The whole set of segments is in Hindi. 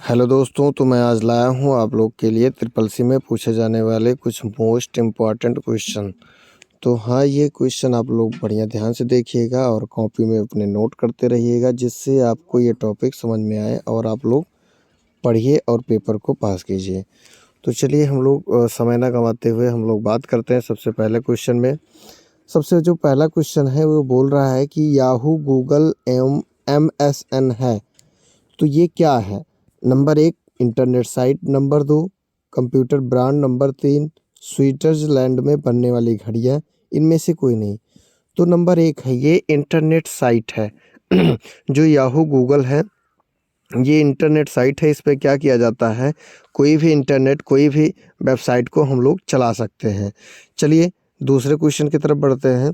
हेलो दोस्तों, तो मैं आज लाया हूँ आप लोग के लिए ट्रिपल सी में पूछे जाने वाले कुछ मोस्ट इम्पॉर्टेंट क्वेश्चन। तो हाँ, ये क्वेश्चन आप लोग बढ़िया ध्यान से देखिएगा और कॉपी में अपने नोट करते रहिएगा, जिससे आपको ये टॉपिक समझ में आए और आप लोग पढ़िए और पेपर को पास कीजिए। तो चलिए हम लोग समय ना गंवाते हुए हम लोग बात करते हैं सबसे पहले क्वेश्चन में। सबसे जो पहला क्वेश्चन है वो बोल रहा है कि याहू, गूगल एवं MSN है, तो ये क्या है? Number 1 internet site, number 2 computer brand, number 3 Switzerland में बनने वाली घड़ियाँ। इनमें से कोई नहीं। तो नंबर 1 है, ये इंटरनेट साइट है। जो याहू गूगल है, ये इंटरनेट साइट है। इस पे क्या किया जाता है, कोई भी इंटरनेट, कोई भी वेबसाइट को हम लोग चला सकते हैं। चलिए दूसरे क्वेश्चन की तरफ बढ़ते हैं।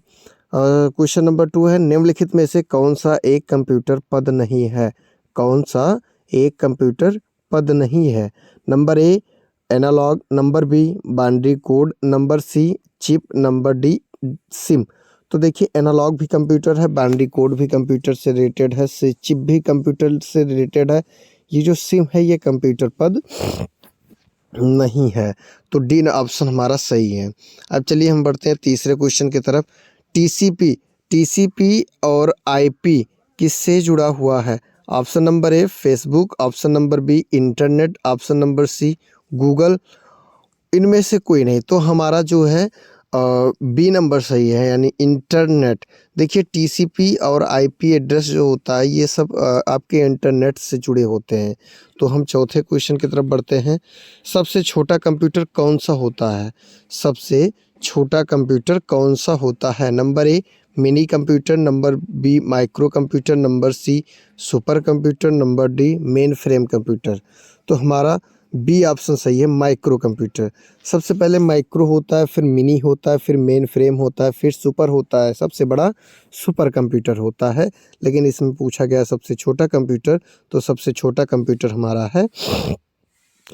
क्वेश्चन नंबर 2 है, निम्नलिखित में से कौन सा एक कंप्यूटर पद नहीं है? कौन सा एक कंप्यूटर पद नहीं है? Number A analogue, number B binary code, number C chip, number D SIM. तो देखिए, एनालॉग भी कंप्यूटर है, बाइनरी कोड भी कंप्यूटर से रिलेटेड है, से चिप भी कंप्यूटर से रिलेटेड है। ये जो सिम है ये कंप्यूटर पद नहीं है। तो डी ऑप्शन हमारा सही है। अब चलिए हम बढ़ते हैं तीसरे क्वेश्चन की तरफ। टीसीपी टीसीपी और आईपी किससे जुड़ा हुआ है? Option number A Facebook, option number B internet, option number C Google. इनमें से कोई नहीं। तो हमारा जो है बी नंबर सही है, यानी इंटरनेट। देखिए, टीसीपी और आईपी एड्रेस जो होता है ये सब आपके इंटरनेट से जुड़े होते हैं। तो हम चौथे क्वेश्चन की तरफ बढ़ते हैं। सबसे छोटा कंप्यूटर कौन सा होता है? सबसे छोटा कंप्यूटर कौन सा होता है? Number A mini computer, number B micro computer, number C super computer, number D mainframe computer. तो हमारा बी ऑप्शन सही है, माइक्रो कंप्यूटर। सबसे पहले माइक्रो होता है, फिर मिनी होता है, फिर मेन फ्रेम होता है, फिर सुपर होता है, सबसे बड़ा सुपर कंप्यूटर होता है। लेकिन इसमें पूछा गया सबसे छोटा कंप्यूटर, तो सबसे छोटा कंप्यूटर हमारा है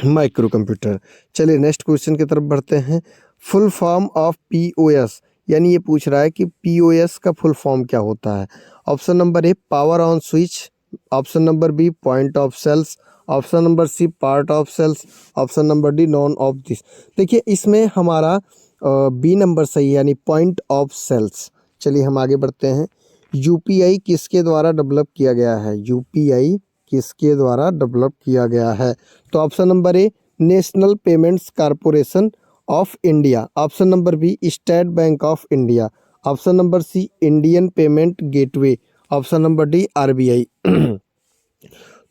माइक्रो कंप्यूटर। चलिए नेक्स्ट क्वेश्चन की तरफ बढ़ते हैं। फुल फॉर्म ऑफ पीओएस, यानी ये पूछ रहा है कि पीओएस का फुल फॉर्म क्या होता है? Option number A power on switch, option number B point of sales, option number C part of sales, option number D none of this. देखिए, इसमें हमारा बी नंबर सही है, यानी पॉइंट ऑफ सेल्स। चलिए हम आगे बढ़ते हैं। यूपीआई किसके द्वारा डेवलप किया गया है? यूपीआई किसके द्वारा डेवलप किया गया है? तो option number A National Payments Corporation of India, option number B State Bank of India, option number C Indian payment gateway, option number D RBI.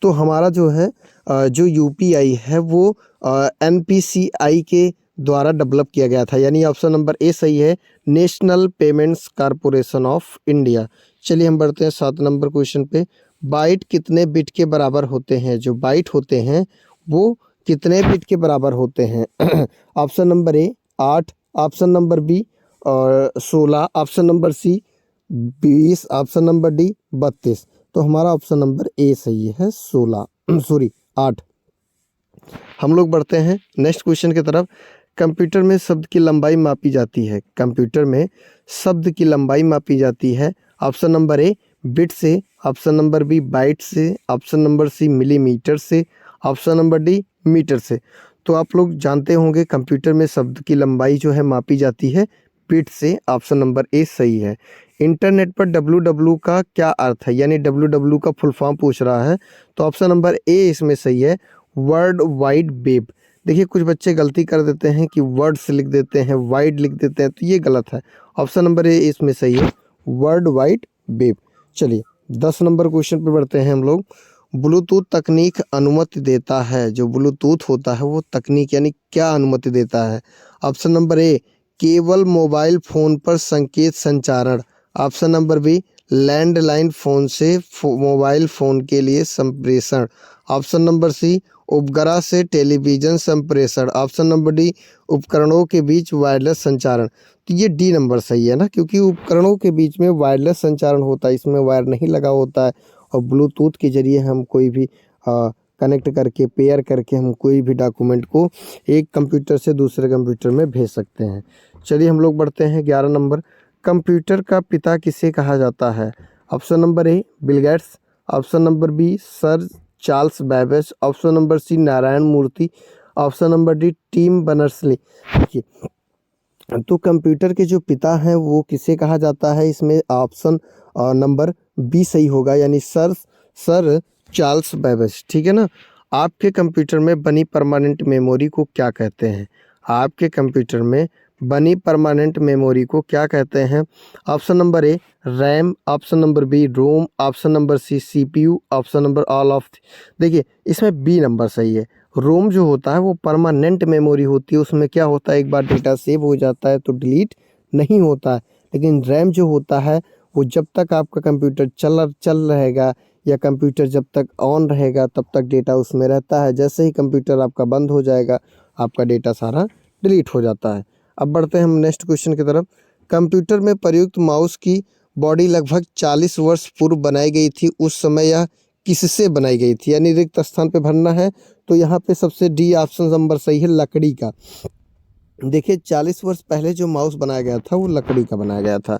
तो हमारा जो है जो यूपीआई है वो एनपीसीआई के द्वारा डेवलप किया गया था, यानी ऑप्शन नंबर ए सही है, national Payments Corporation of India. चलिए हम बढ़ते हैं 7 नंबर क्वेश्चन पे। बाइट कितने बिट के बराबर होते हैं? जो बाइट होते हैं वो कितने बिट के बराबर होते हैं? Option number A 8, option number B और 16, option number C 20, option number D 32। तो हमारा ऑप्शन नंबर ए सही है, 16 सॉरी 8। हम लोग बढ़ते हैं नेक्स्ट क्वेश्चन की तरफ। कंप्यूटर में शब्द की लंबाई मापी जाती है। कंप्यूटर में शब्द की लंबाई मापी जाती है। ऑप्शन नंबर ए बिट से, ऑप्शन नंबर बी बाइट से, ऑप्शन नंबर सी मिलीमीटर से, ऑप्शन नंबर डी मीटर से। तो आप लोग जानते होंगे कंप्यूटर में शब्द की लंबाई जो है मापी जाती है बिट से। ऑप्शन नंबर ए सही है। इंटरनेट पर www का क्या अर्थ है, यानी www का फुल फॉर्म पूछ रहा है। तो ऑप्शन नंबर ए इसमें सही है, वर्ल्ड वाइड वेब। देखिए, कुछ बच्चे गलती कर देते हैं कि वर्ड से लिख देते हैं, वाइड लिख देते हैं, तो ये गलत है। ऑप्शन नंबर ए इसमें सही है, वर्ल्ड वाइड वेब। चलिए 10 नंबर क्वेश्चन पे बढ़ते हैं हम लोग। ब्लूटूथ तकनीक अनुमति देता है, जो ब्लूटूथ होता है वो तकनीक यानी क्या अनुमति देता है? ऑप्शन नंबर ए केवल मोबाइल फ़ोन पर संकेत संचारण, option number B landline phone से मोबाइल फ़ोन के लिए संप्रेषण, ऑप्शन नंबर सी उपग्रह से टेलीविज़न संप्रेषण, ऑप्शन नंबर डी उपकरणों के बीच वायरलेस संचारण। तो ये डी नंबर सही है ना, क्योंकि उपकरणों के बीच में वायरलेस संचारण होता है, इसमें वायर नहीं लगा होता है और ब्लूटूथ के ज़रिए हम कोई भी कनेक्ट करके पेयर करके हम कोई भी डॉक्यूमेंट को एक कंप्यूटर से दूसरे कंप्यूटर में भेज सकते हैं। चलिए हम लोग बढ़ते हैं 11 नंबर। कंप्यूटर का पिता किसे कहा जाता है? Option number A Bill Gates, option number B sir Charles Babbage, option number C Narayana Murthy, option number D Tim Berners-Lee. देखिए, तो कंप्यूटर के जो पिता हैं वो किसे कहा जाता है, इसमें ऑप्शन नंबर बी सही होगा, यानी सर चार्ल्स बैबेज। ठीक है ना। आपके कंप्यूटर में बनी परमानेंट मेमोरी को क्या कहते हैं? आपके कंप्यूटर में बनी परमानेंट मेमोरी को क्या कहते हैं? Option number A RAM, option number B ROM, option number C CPU, option number all of. देखिए, इसमें बी नंबर सही है। रोम जो होता है वो परमानेंट मेमोरी होती है, उसमें क्या होता है, एक बार डेटा सेव हो जाता है तो डिलीट नहीं होता है। लेकिन रैम जो होता है वो जब तक आपका कंप्यूटर चल रहेगा या कंप्यूटर जब तक ऑन रहेगा तब तक डेटा उसमें रहता है। जैसे ही कंप्यूटर आपका बंद हो जाएगा आपका डेटा सारा डिलीट हो जाता है। अब बढ़ते हैं हम नेक्स्ट क्वेश्चन की तरफ। कंप्यूटर में प्रयुक्त माउस की बॉडी लगभग 40 वर्ष पूर्व बनाई गई थी, उस समय यह किससे बनाई गई थी? यानी रिक्त स्थान पे भरना है, तो यहाँ पे सबसे डी ऑप्शन नंबर सही है, लकड़ी का। देखिए, 40 वर्ष पहले जो माउस बनाया गया था वो लकड़ी का बनाया गया था।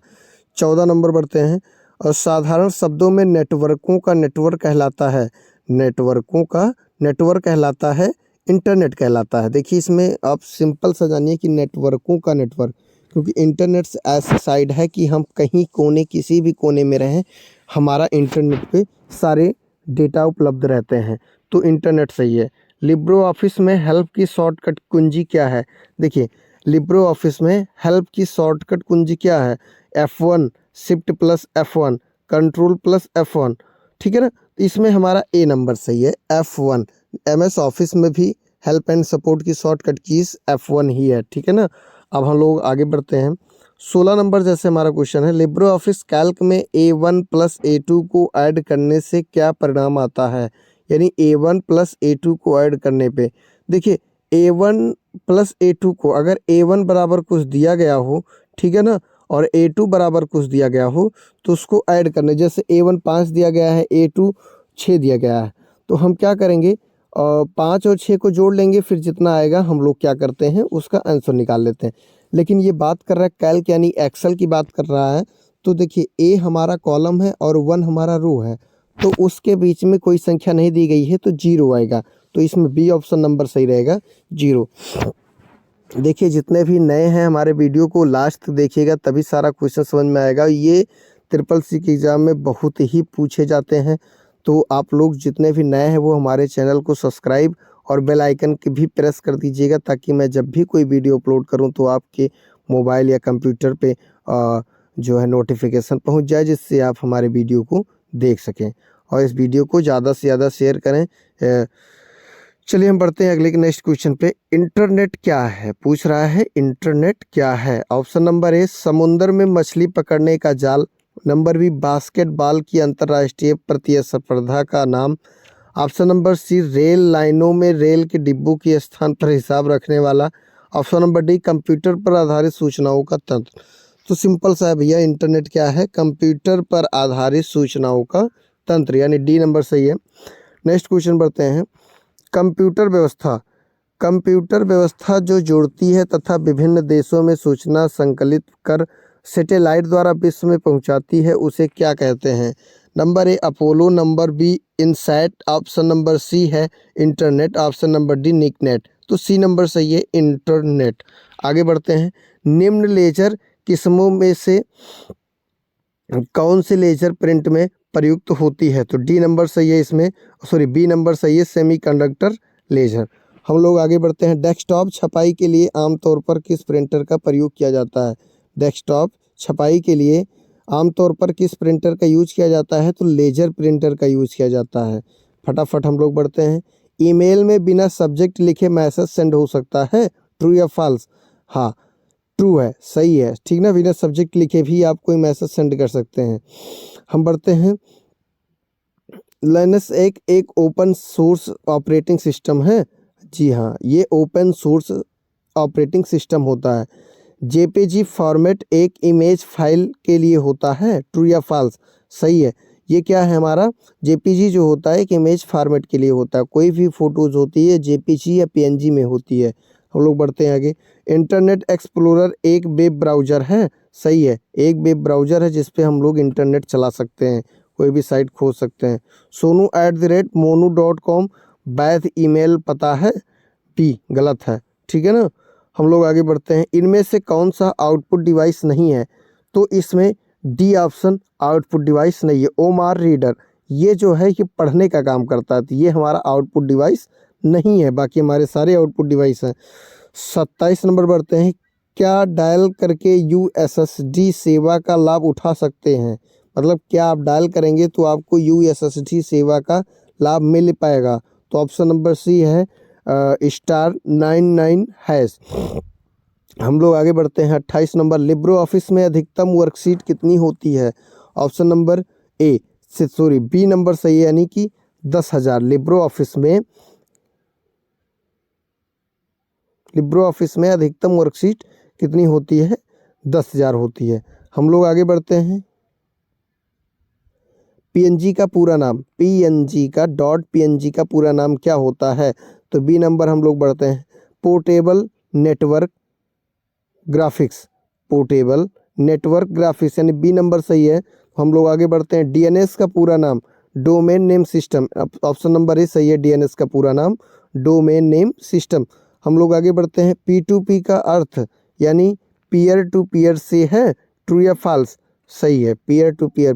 14 नंबर बढ़ते हैं। और साधारण शब्दों में नेटवर्कों का नेटवर्क कहलाता है, नेटवर्कों का नेटवर्क कहलाता है, इंटरनेट कहलाता है। देखिए, इसमें आप सिंपल सा जानिए कि नेटवर्कों का नेटवर्क, क्योंकि इंटरनेट ऐसी साइड है कि हम कहीं कोने किसी भी कोने में रहें, हमारा इंटरनेट पे सारे डेटा उपलब्ध रहते हैं, तो इंटरनेट सही है। लिब्रो ऑफिस में हेल्प की शॉर्टकट कुंजी क्या है? देखिए, लिब्रो ऑफिस में हेल्प की शॉर्टकट कुंजी क्या है? F1, shift plus F1, control plus F1। ठीक है ना। इसमें हमारा ए नंबर सही है, F1। MS ऑफिस में भी हेल्प एंड सपोर्ट की शॉर्टकट कीज F1 ही है। ठीक है ना। अब हम लोग आगे बढ़ते हैं। 16 नंबर जैसे हमारा क्वेश्चन है, लिब्रो ऑफिस कैल्क में A1 प्लस A2 को ऐड करने से क्या परिणाम आता है? यानी A1 प्लस A2 को ऐड करने पे, देखिए, A1 प्लस A2 को अगर A1 बराबर कुछ दिया गया हो, ठीक है ना, और A2 बराबर कुछ दिया गया हो तो उसको ऐड करने, जैसे A1 5 दिया गया है, A2 6 दिया गया है, तो हम क्या करेंगे, 5 और 6 को जोड़ लेंगे, फिर जितना आएगा हम लोग क्या करते हैं उसका आंसर निकाल लेते हैं। लेकिन ये बात कर रहा है कैल्क यानी एक्सेल की बात कर रहा है, तो देखिए ए हमारा कॉलम है और 1 हमारा रो है, तो उसके बीच में कोई संख्या नहीं दी गई है तो 0 आएगा, तो इसमें बी ऑप्शन नंबर सही रहेगा, 0। देखिए, जितने भी नए हैं हमारे वीडियो को लास्ट तक देखिएगा, तभी सारा क्वेश्चन समझ में आएगा। ये SSC के एग्ज़ाम में बहुत ही पूछे जाते हैं, तो आप लोग जितने भी नए हैं वो हमारे चैनल को सब्सक्राइब और बेल आइकन की भी प्रेस कर दीजिएगा, ताकि मैं जब भी कोई वीडियो अपलोड करूं तो आपके मोबाइल या कंप्यूटर पे जो है नोटिफिकेशन पहुंच जाए, जिससे आप हमारे वीडियो को देख सकें। और इस वीडियो को ज़्यादा से ज़्यादा शेयर करें। चलिए हम बढ़ते हैं अगले के नेक्स्ट क्वेश्चन पे। इंटरनेट क्या है? पूछ रहा है इंटरनेट क्या है। ऑप्शन नंबर ए समुद्र में मछली पकड़ने का जाल, नंबर बी बास्केटबॉल की अंतर्राष्ट्रीय प्रतिस्पर्धा का नाम, ऑप्शन नंबर सी रेल लाइनों में रेल के डिब्बों के स्थान पर हिसाब रखने वाला, ऑप्शन नंबर डी कंप्यूटर पर आधारित सूचनाओं का तंत्र। तो सिंपल सा है भैया, इंटरनेट क्या है? कंप्यूटर पर आधारित सूचनाओं का तंत्र, यानी डी नंबर सही है। नेक्स्ट क्वेश्चन बढ़ते हैं। कंप्यूटर व्यवस्था, कंप्यूटर व्यवस्था जो जोड़ती है तथा विभिन्न देशों में सूचना संकलित कर सैटेलाइट द्वारा विश्व में पहुंचाती है, उसे क्या कहते हैं? Number A Apollo, number B INSAT, option number C है internet, option number D NICNET. तो सी नंबर सही है, इंटरनेट। आगे बढ़ते हैं। निम्न लेजर किस्मों में से कौन सी लेजर प्रिंट में प्रयुक्त होती है? तो डी नंबर सही है इसमें, सॉरी बी नंबर सही है, सेमीकंडक्टर लेजर। हम लोग आगे बढ़ते हैं। डेस्कटॉप छपाई के लिए आमतौर पर किस प्रिंटर का प्रयोग किया जाता है? डेस्कटॉप छपाई के लिए आमतौर पर किस प्रिंटर का यूज किया जाता है? तो लेजर प्रिंटर का यूज किया जाता है। फटाफट हम लोग बढ़ते हैं। ईमेल में बिना सब्जेक्ट लिखे मैसेज सेंड हो सकता है, ट्रू या फॉल्स? हाँ, ट्रू है, सही है। ठीक ना, बिना सब्जेक्ट लिखे भी आप कोई मैसेज सेंड कर सकते हैं। हम बढ़ते हैं। लिनक्स एक ओपन सोर्स ऑपरेटिंग सिस्टम है। जी हाँ, ये ओपन सोर्स ऑपरेटिंग सिस्टम होता है। जेपीजी फॉर्मेट एक इमेज फाइल के लिए होता है, ट्रू या फॉल्स? सही है। ये क्या है हमारा? जेपीजी जो होता है एक इमेज फॉर्मेट के लिए होता है। कोई भी फोटोज होती है जेपीजी या पीएनजी में होती है। हम लोग बढ़ते हैं आगे। इंटरनेट एक्सप्लोरर एक वेब ब्राउज़र है। सही है, एक वेब ब्राउज़र है जिस पे हम लोग इंटरनेट चला सकते हैं। कोई भी साइट खोज सकते हैं। sonu@monu.com वैध ईमेल पता है? बी गलत है, ठीक है ना। हम लोग आगे बढ़ते हैं। इनमें से कौन सा आउटपुट डिवाइस नहीं है? तो इसमें डी ऑप्शन आउटपुट डिवाइस नहीं है। ओमार रीडर ये जो है ये पढ़ने का काम करता है, तो ये हमारा आउटपुट डिवाइस नहीं है, बाकी हमारे सारे आउटपुट डिवाइस हैं। 27 नंबर बढ़ते हैं। क्या डायल करके यूएसएसडी सेवा का लाभ उठा सकते हैं? मतलब क्या आप डायल करेंगे तो आपको यूएसएसडी सेवा का लाभ मिल पाएगा? तो ऑप्शन नंबर सी है *99#। हम लोग आगे बढ़ते हैं। 28 नंबर। लिब्रो ऑफिस में अधिकतम वर्कशीट कितनी होती है? ऑप्शन नंबर बी नंबर सही है, यानी कि 10,000। लिब्रो ऑफिस में अधिकतम वर्कशीट कितनी होती है? 10,000 होती है। हम लोग आगे बढ़ते हैं। पीएनजी का पूरा नाम, पीएनजी का पूरा नाम क्या होता है? तो बी नंबर हम लोग बढ़ते हैं। पोर्टेबल नेटवर्क ग्राफिक्स यानी बी नंबर सही है। हम लोग आगे बढ़ते हैं। डीएनएस का पूरा नाम, domain name system. Option number ए सही है, डीएनएस का पूरा नाम डोमेन नेम सिस्टम। हम लोग आगे बढ़ते हैं। P2P का अर्थ यानी पीयर टू पीयर से है, ट्रू या फॉल्स? सही है, पीयर टू पीयर।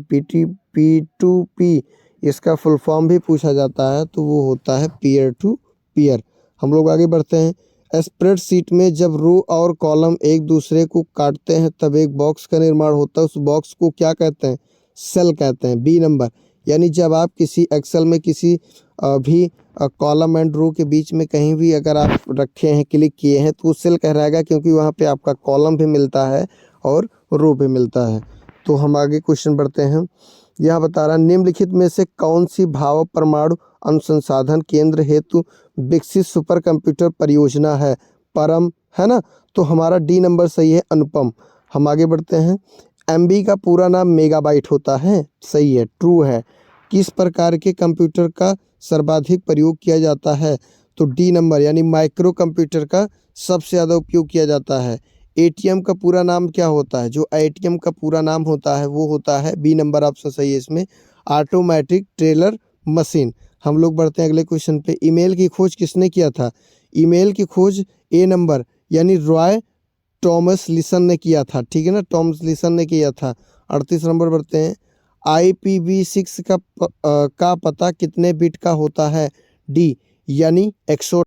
P2P इसका फुल फॉर्म भी पूछा जाता है तो वो होता है पीयर टू पीयर। हम लोग आगे बढ़ते हैं। स्प्रेडशीट में जब रो और कॉलम एक दूसरे को काटते हैं तब एक बॉक्स का निर्माण होता है, उस बॉक्स को क्या कहते हैं? सेल कहते हैं, बी नंबर। यानी जब आप किसी एक्सेल में किसी भी कॉलम एंड रो के बीच में कहीं भी अगर आप रखे हैं, क्लिक किए हैं, तो वो सेल कहलाएगा, क्योंकि वहाँ पे आपका कॉलम भी मिलता है और रो भी मिलता है। तो हम आगे क्वेश्चन बढ़ते हैं। यहाँ बता रहा निम्नलिखित में से कौन सी भाप परमाणु अनुसंधान केंद्र हेतु विकसित सुपर कंप्यूटर परियोजना है? परम है ना, तो हमारा डी नंबर सही है, अनुपम। हम आगे बढ़ते हैं। एमबी का पूरा नाम मेगाबाइट होता है, सही है, ट्रू है। किस प्रकार के कंप्यूटर का सर्वाधिक प्रयोग किया जाता है? तो डी नंबर यानी माइक्रो कंप्यूटर का सबसे ज़्यादा उपयोग किया जाता है। एटीएम का पूरा नाम क्या होता है? जो एटीएम का पूरा नाम होता है वो होता है, बी नंबर ऑप्शन सही है इसमें, ऑटोमेटिक टेलर मशीन। हम लोग बढ़ते हैं अगले क्वेश्चन पे। ईमेल की खोज किसने किया था? ईमेल की खोज ए नंबर यानी रॉय टॉमस लिसन ने किया था, ठीक है ना, टॉमस लिसन ने किया था। 38 नंबर बढ़ते हैं। IPv6 का पता कितने बिट का होता है? डी यानी 100